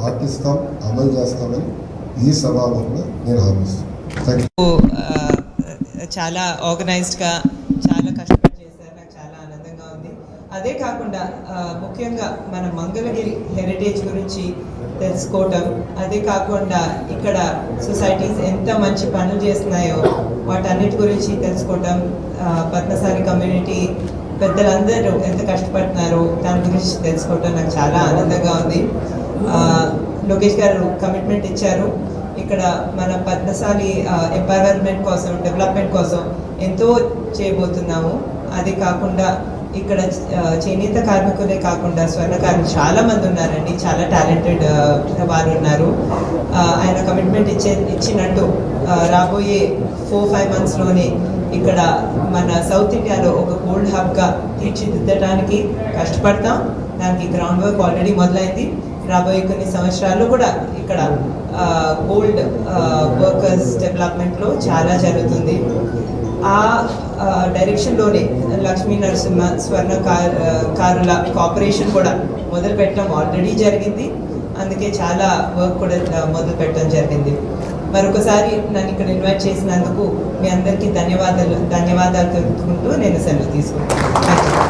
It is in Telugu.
పాటిస్తాం, అమలు చేస్తామని ఈ సభాముఖంగా నేను హామీస్తాను. చాలా ఆర్గనైజ్డ్గా చాలా కష్టపడి చేశారు. నాకు చాలా ఆనందంగా ఉంది. అదే కాకుండా ముఖ్యంగా మన మంగళగిరి హెరిటేజ్ గురించి తెలుసుకోవటం, అదే కాకుండా ఇక్కడ సొసైటీస్ ఎంత మంచి పనులు చేస్తున్నాయో వాటన్నిటి గురించి తెలుసుకోవటం, పద్మశాలి కమ్యూనిటీ పెద్దలందరూ ఎంత కష్టపడుతున్నారో దాని గురించి తెలుసుకోవటం నాకు చాలా ఆనందంగా ఉంది. లోకేష్ గారు కమిట్మెంట్ ఇచ్చారు. ఇక్కడ మన పద్మశాలి ఎంపవర్మెంట్ కోసం, డెవలప్మెంట్ కోసం ఎంతో చేయబోతున్నాము. అది కాకుండా ఇక్కడ చేనేత కార్మికులే కాకుండా స్వర్ణకారులు చాలా మంది ఉన్నారండి, చాలా టాలెంటెడ్ వారు ఉన్నారు. ఆయన కమిట్మెంట్ ఇచ్చినట్టు రాబోయే 4-5 monthsలోనే ఇక్కడ మన సౌత్ ఇండియాలో ఒక గోల్డ్ హబ్గా తీర్చిదిద్దడానికి కష్టపడతాం. దానికి గ్రౌండ్ వర్క్ ఆల్రెడీ మొదలైంది. రాబోయే కొన్ని సంవత్సరాల్లో కూడా ఇక్కడ గోల్డ్ వర్కర్స్ డెవలప్మెంట్లో చాలా జరుగుతుంది. ఆ డైరెక్షన్లోనే లక్ష్మీ నరసింహ స్వర్ణకారుల కార్పొరేషన్ కూడా మొదలు పెట్టడం ఆల్రెడీ జరిగింది. అందుకే చాలా వర్క్ కూడా మొదలు పెట్టడం జరిగింది. మరొకసారి నన్ను ఇక్కడ ఇన్వైట్ చేసినందుకు మీ అందరికీ ధన్యవాదాలు తెలుపుకుంటూ నేను సెలవు తీసుకుంటాను.